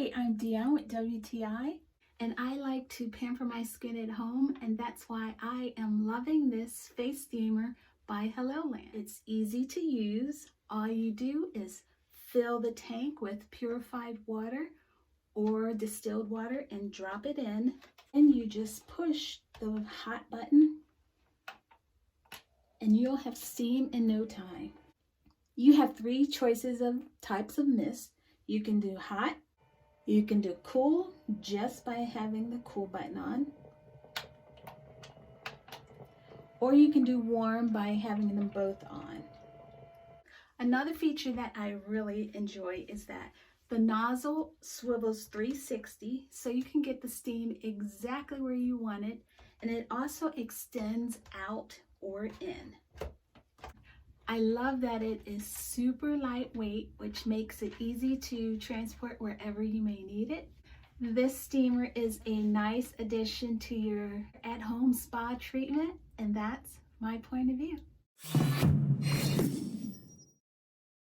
Hey, I'm Dion with WTI, and I like to pamper my skin at home, and that's why I am loving this face steamer by HELLOLAND. It's easy to use. All you do is fill the tank with purified water or distilled water and drop it in, and you just push the hot button and you'll have steam in no time. You have three choices of types of mist. You can do hot, you can do cool just by having the cool button on, or you can do warm by having them both on. Another feature that I really enjoy is that the nozzle swivels 360, so you can get the steam exactly where you want it, and it also extends out or in. I love that it is super lightweight, which makes it easy to transport wherever you may need it. This steamer is a nice addition to your at-home spa treatment, and that's my point of view.